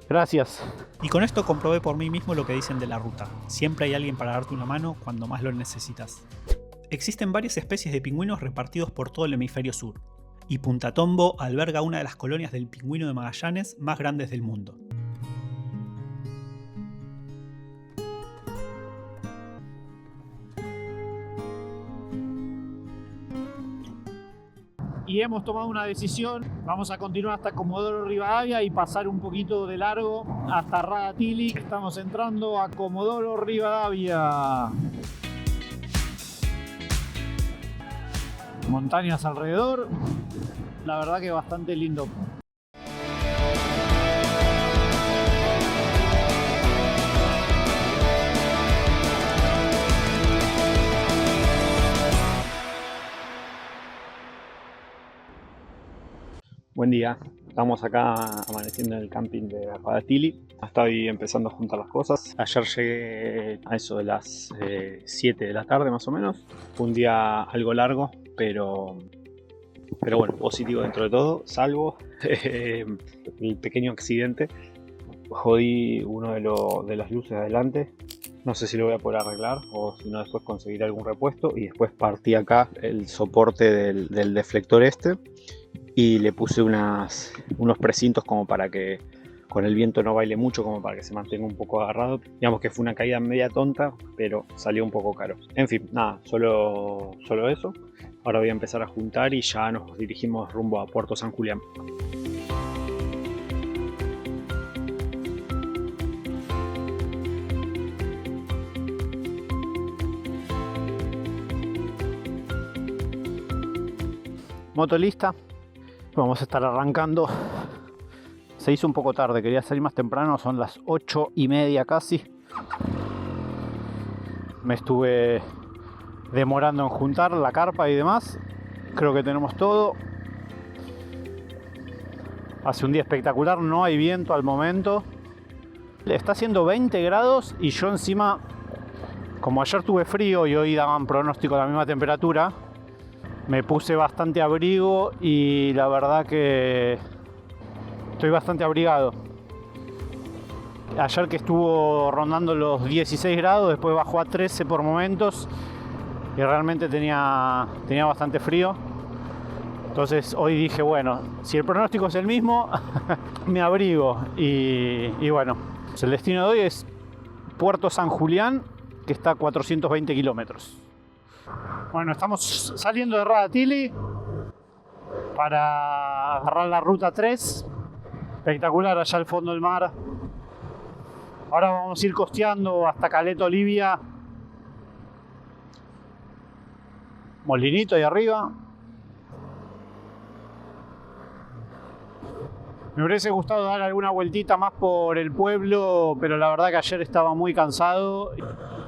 Gracias. Y con esto comprobé por mí mismo lo que dicen de la ruta. Siempre hay alguien para darte una mano cuando más lo necesitas. Existen varias especies de pingüinos repartidos por todo el hemisferio sur, y Punta Tombo alberga una de las colonias del pingüino de Magallanes más grandes del mundo. Y hemos tomado una decisión. Vamos a continuar hasta Comodoro Rivadavia y pasar un poquito de largo hasta Radatili. Estamos entrando a Comodoro Rivadavia. Montañas alrededor. La verdad que bastante lindo. Buen día, estamos acá amaneciendo en el camping de Radatili. Estoy empezando a juntar las cosas. Ayer llegué a eso de las 7 de la tarde más o menos. Fue un día algo largo, pero bueno, positivo dentro de todo, salvo el pequeño accidente. Jodí uno de las luces de adelante. No sé si lo voy a poder arreglar o si no después conseguiré algún repuesto. Y después partí acá el soporte del deflector y le puse unos precintos como para que con el viento no baile mucho, como para que se mantenga un poco agarrado. Digamos que fue una caída media tonta, pero salió un poco caro. En fin, nada, solo eso. Ahora voy a empezar a juntar y ya nos dirigimos rumbo a Puerto San Julián. Moto lista. Vamos a estar arrancando. Se hizo un poco tarde, quería salir más temprano, son las 8:30 casi. Me estuve demorando en juntar la carpa y demás. Creo que tenemos todo. Hace un día espectacular, no hay viento al momento. Está haciendo 20 grados y yo encima, como ayer tuve frío y hoy daban pronóstico a la misma temperatura, me puse bastante abrigo y la verdad que estoy bastante abrigado. Ayer que estuvo rondando los 16 grados, después bajó a 13 por momentos y realmente tenía bastante frío. Entonces hoy dije, bueno, si el pronóstico es el mismo, me abrigo. Y bueno, el destino de hoy es Puerto San Julián, que está a 420 kilómetros. Bueno, estamos saliendo de Radatili para agarrar la ruta 3. Espectacular allá al fondo del mar. Ahora vamos a ir costeando hasta Caleta Olivia. Molinito ahí arriba. Me hubiese gustado dar alguna vueltita más por el pueblo, pero la verdad que ayer estaba muy cansado.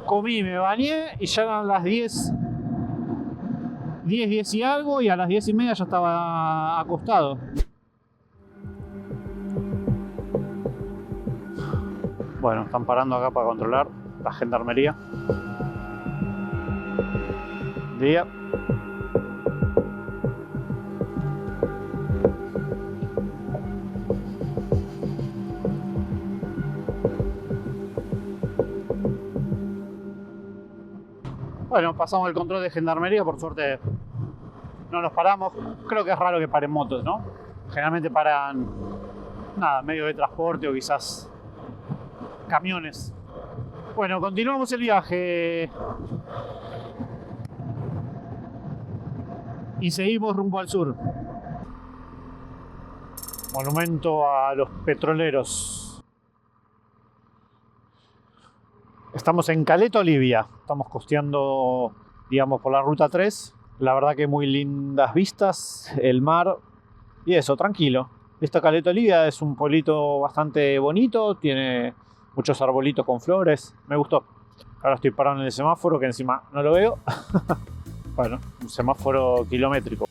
Comí, me bañé y ya eran las 10 y algo, y a las 10:30 ya estaba acostado. Bueno, están parando acá para controlar la gendarmería. Día. Bueno, pasamos el control de gendarmería, por suerte no nos paramos. Creo que es raro que paren motos, ¿no? Generalmente paran, nada, medios de transporte o quizás camiones. Bueno, continuamos el viaje. Y seguimos rumbo al sur. Monumento a los petroleros. Estamos en Caleta Olivia. Estamos costeando, digamos, por la ruta 3. La verdad que muy lindas vistas, el mar y eso, tranquilo. Esta Caleta Olivia es un pueblito bastante bonito, tiene muchos arbolitos con flores, me gustó. Ahora estoy parado en el semáforo, que encima no lo veo. Bueno, un semáforo kilométrico.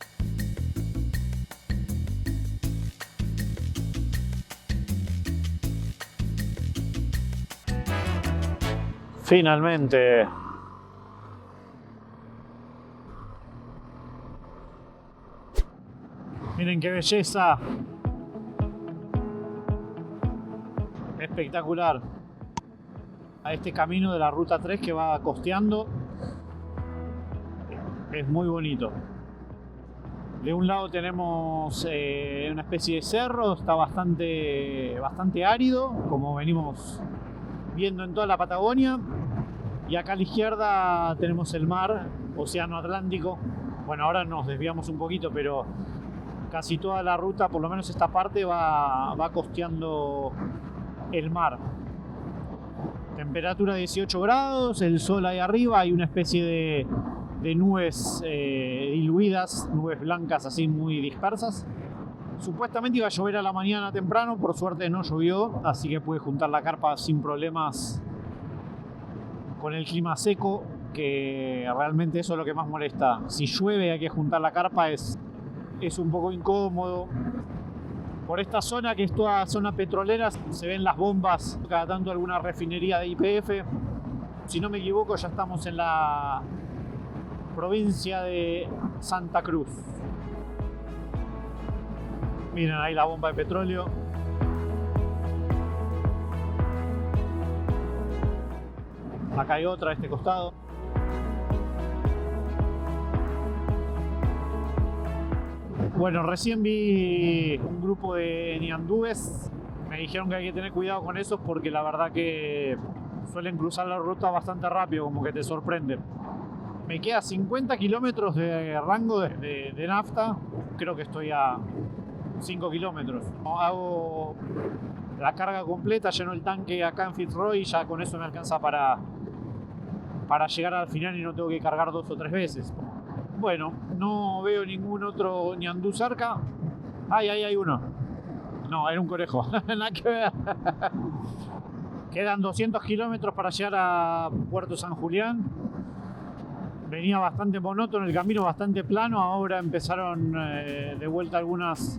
Finalmente. Miren qué belleza. Espectacular. A este camino de la ruta 3 que va costeando. Es muy bonito. De un lado tenemos una especie de cerro, está bastante árido, como venimos viendo en toda la Patagonia. Y acá a la izquierda tenemos el mar, Océano Atlántico. Bueno, ahora nos desviamos un poquito, pero casi toda la ruta, por lo menos esta parte, va costeando el mar. Temperatura 18 grados, el sol ahí arriba, hay una especie de nubes diluidas, nubes blancas así muy dispersas. Supuestamente iba a llover a la mañana temprano, por suerte no llovió, así que pude juntar la carpa sin problemas con el clima seco, que realmente eso es lo que más molesta. Si llueve y hay que juntar la carpa es un poco incómodo. Por esta zona, que es toda zona petrolera, se ven las bombas, cada tanto alguna refinería de YPF. Si no me equivoco, ya estamos en la provincia de Santa Cruz. Miren ahí la bomba de petróleo. Acá hay otra a este costado. Bueno, recién vi un grupo de ñandúes. Me dijeron que hay que tener cuidado con esos porque la verdad que suelen cruzar la ruta bastante rápido, como que te sorprenden. Me queda 50 kilómetros de rango de nafta. Creo que estoy a 5 kilómetros. Hago la carga completa, lleno el tanque acá en Fitzroy y ya con eso me alcanza para llegar al final y no tengo que cargar 2 o 3 veces. Bueno, no veo ningún otro ñandú cerca. Ahí hay uno. No, era un conejo. Nada que ver. Quedan 200 kilómetros para llegar a Puerto San Julián. Venía bastante monótono el camino, bastante plano. Ahora empezaron de vuelta algunas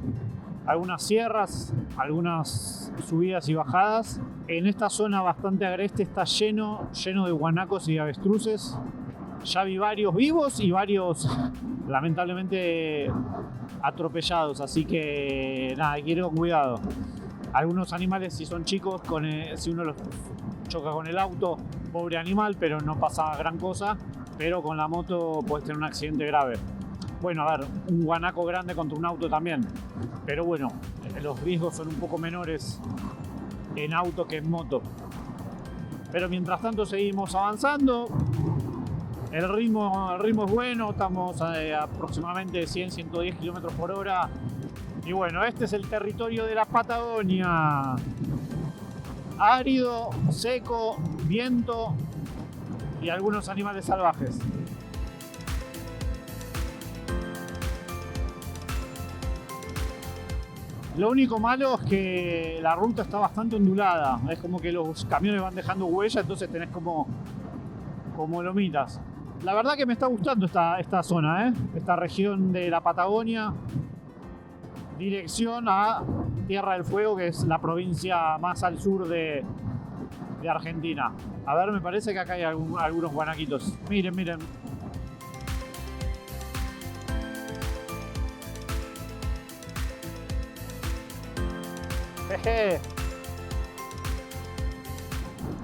sierras, algunas subidas y bajadas. En esta zona bastante agreste está lleno de guanacos y de avestruces. Ya vi varios vivos y varios lamentablemente atropellados, así que nada, hay que ir con cuidado. Algunos animales, si son chicos, si uno los choca con el auto, pobre animal, pero no pasa gran cosa. Pero con la moto puedes tener un accidente grave. Bueno, a ver, un guanaco grande contra un auto también. Pero bueno, los riesgos son un poco menores en auto que en moto. Pero mientras tanto seguimos avanzando. El ritmo es bueno, estamos a aproximadamente 100-110 km por hora. Y bueno, este es el territorio de la Patagonia. Árido, seco, viento y algunos animales salvajes. Lo único malo es que la ruta está bastante ondulada. Es como que los camiones van dejando huella, entonces tenés como lomitas. La verdad que me está gustando esta zona, esta región de la Patagonia, dirección a Tierra del Fuego, que es la provincia más al sur de Argentina. A ver, me parece que acá hay algunos guanaquitos. Miren. Jeje.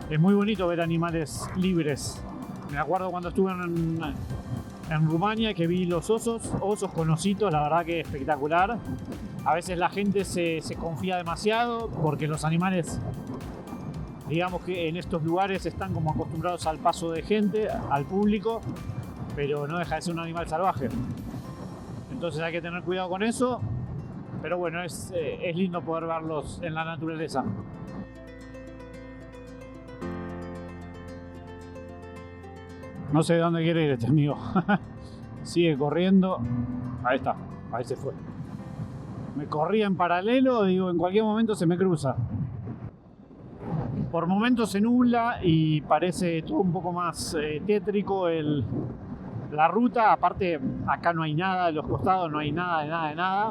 Es muy bonito ver animales libres. Me acuerdo cuando estuve en Rumania que vi los osos con ositos, la verdad que espectacular. A veces la gente se confía demasiado porque los animales, digamos que en estos lugares están como acostumbrados al paso de gente, al público, pero no deja de ser un animal salvaje. Entonces hay que tener cuidado con eso, pero bueno, es lindo poder verlos en la naturaleza. No sé de dónde quiere ir este amigo. Sigue corriendo. Ahí está, ahí se fue. Me corría en paralelo, digo, en cualquier momento se me cruza. Por momentos se nubla y parece todo un poco más tétrico la ruta. Aparte, acá no hay nada de los costados, no hay nada de nada.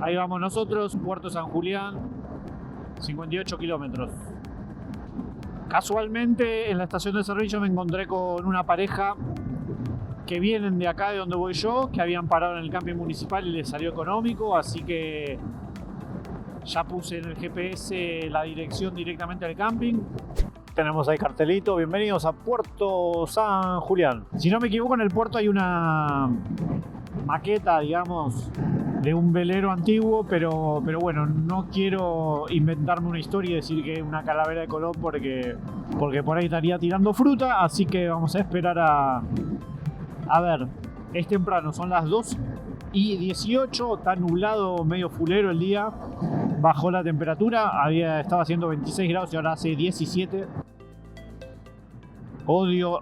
Ahí vamos nosotros, Puerto San Julián, 58 kilómetros. Casualmente en la estación de servicio me encontré con una pareja que vienen de acá de donde voy yo, que habían parado en el camping municipal y les salió económico, así que ya puse en el GPS la dirección directamente al camping. Tenemos ahí cartelito, bienvenidos a Puerto San Julián. Si no me equivoco, en el puerto hay una maqueta, digamos, de un velero antiguo, pero bueno, no quiero inventarme una historia y decir que es una calavera de Colón porque por ahí estaría tirando fruta, así que vamos a esperar a ver. Es temprano, son las 2:18, está nublado, medio fulero el día, bajó la temperatura, estaba haciendo 26 grados y ahora hace 17. Odio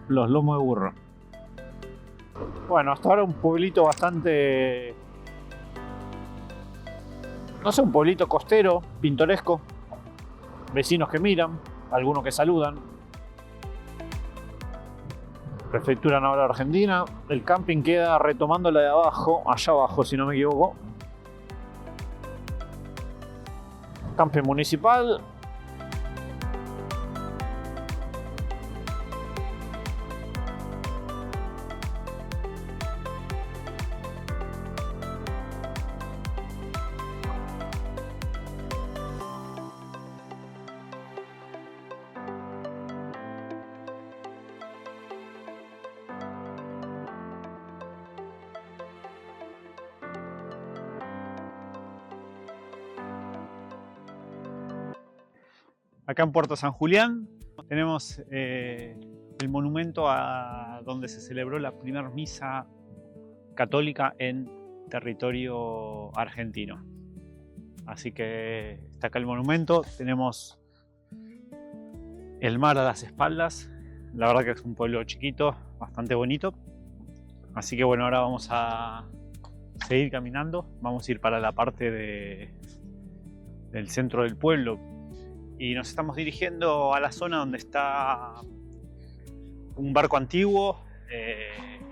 los lomos de burro. Bueno, hasta ahora un pueblito bastante... no sé, un pueblito costero, pintoresco. Vecinos que miran, algunos que saludan. Prefectura Naval Argentina. El camping queda retomando la de abajo, allá abajo si no me equivoco. Camping municipal. Acá en Puerto San Julián tenemos el monumento a donde se celebró la primera misa católica en territorio argentino. Así que está acá el monumento, tenemos el mar a las espaldas. La verdad que es un pueblo chiquito, bastante bonito. Así que bueno, ahora vamos a seguir caminando. Vamos a ir para la parte del centro del pueblo. Y nos estamos dirigiendo a la zona donde está un barco antiguo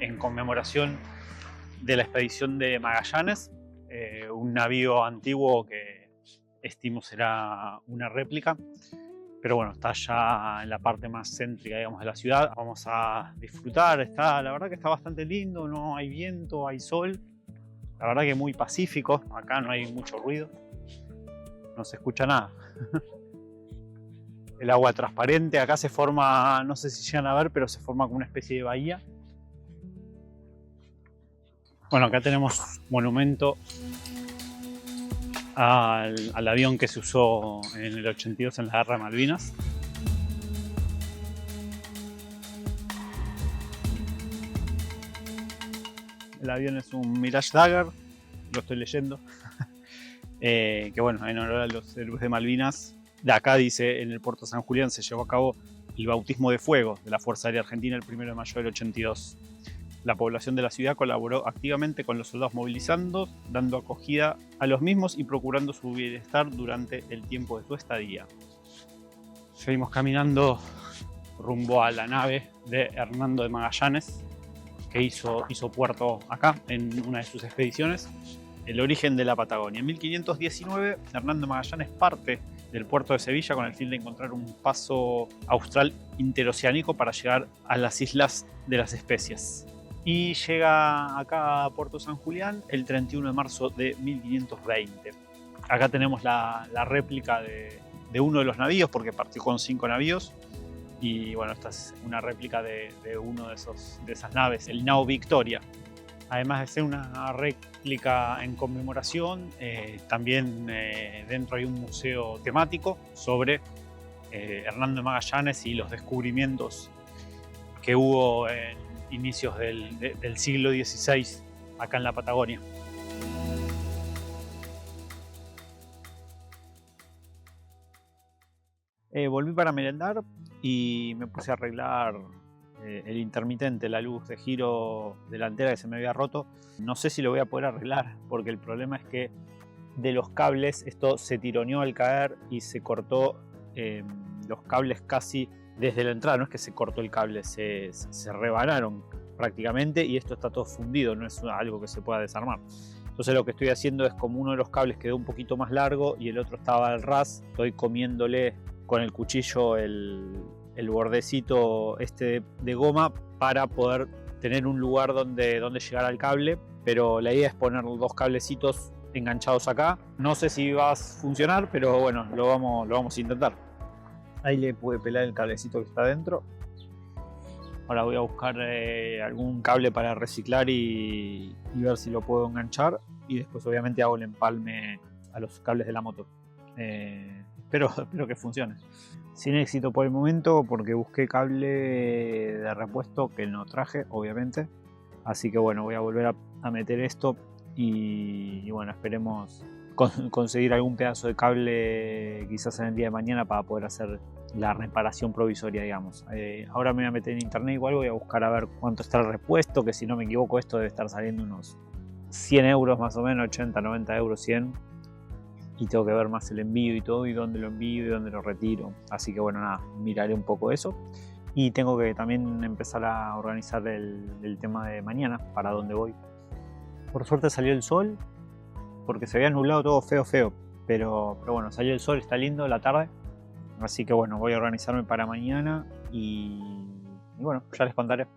en conmemoración de la expedición de Magallanes, un navío antiguo que estimo será una réplica, pero bueno, está ya en la parte más céntrica, digamos, de la ciudad. Vamos a disfrutar, la verdad que está bastante lindo, no hay viento, hay sol, la verdad que muy pacífico, acá no hay mucho ruido, no se escucha nada. El agua transparente, acá se forma, no sé si llegan a ver, pero se forma como una especie de bahía. Bueno, acá tenemos monumento al avión que se usó en el 82 en la Guerra de Malvinas. El avión es un Mirage Dagger, lo estoy leyendo, que bueno, en honor a los héroes de Malvinas. De acá dice, en el Puerto San Julián se llevó a cabo el bautismo de fuego de la Fuerza Aérea Argentina el 1 de mayo del 82. La población de la ciudad colaboró activamente con los soldados movilizando, dando acogida a los mismos y procurando su bienestar durante el tiempo de su estadía. Seguimos caminando rumbo a la nave de Hernando de Magallanes, que hizo puerto acá en una de sus expediciones. El origen de la Patagonia. En 1519, Hernando Magallanes parte del puerto de Sevilla con el fin de encontrar un paso austral interoceánico para llegar a las islas de las Especias. Y llega acá a Puerto San Julián el 31 de marzo de 1520. Acá tenemos la réplica de uno de los navíos, porque partió con 5 navíos. Y bueno, esta es una réplica de uno de esas naves, el Nao Victoria. Además de ser una réplica en conmemoración, también dentro hay un museo temático sobre Hernando de Magallanes y los descubrimientos que hubo en inicios del siglo XVI acá en la Patagonia. Volví para merendar y me puse a arreglar el intermitente, la luz de giro delantera que se me había roto. No sé si lo voy a poder arreglar, porque el problema es que de los cables esto se tironeó al caer y se cortó los cables casi desde la entrada. No es que se cortó el cable, se rebanaron prácticamente y esto está todo fundido, no es algo que se pueda desarmar. Entonces lo que estoy haciendo es, como uno de los cables quedó un poquito más largo y el otro estaba al ras, estoy comiéndole con el cuchillo el bordecito de goma para poder tener un lugar donde llegar al cable. Pero la idea es poner 2 cablecitos enganchados acá. No sé si va a funcionar, pero bueno, lo vamos a intentar. Ahí le pude pelar el cablecito que está adentro. Ahora voy a buscar algún cable para reciclar y ver si lo puedo enganchar. Y después obviamente hago el empalme a los cables de la moto. Espero que funcione. Sin éxito por el momento, porque busqué cable de repuesto que no traje, obviamente. Así que bueno, voy a volver a meter esto y bueno, esperemos conseguir algún pedazo de cable quizás en el día de mañana para poder hacer la reparación provisoria, digamos. Ahora me voy a meter en internet, igual voy a buscar a ver cuánto está el repuesto, que si no me equivoco esto debe estar saliendo unos 100 euros más o menos, 80, 90 euros, 100. Y tengo que ver más el envío y todo, y dónde lo envío y dónde lo retiro. Así que bueno, nada, miraré un poco eso. Y tengo que también empezar a organizar el tema de mañana, para dónde voy. Por suerte salió el sol, porque se había nublado todo feo. Pero bueno, salió el sol, está lindo la tarde. Así que bueno, voy a organizarme para mañana y bueno, ya les contaré.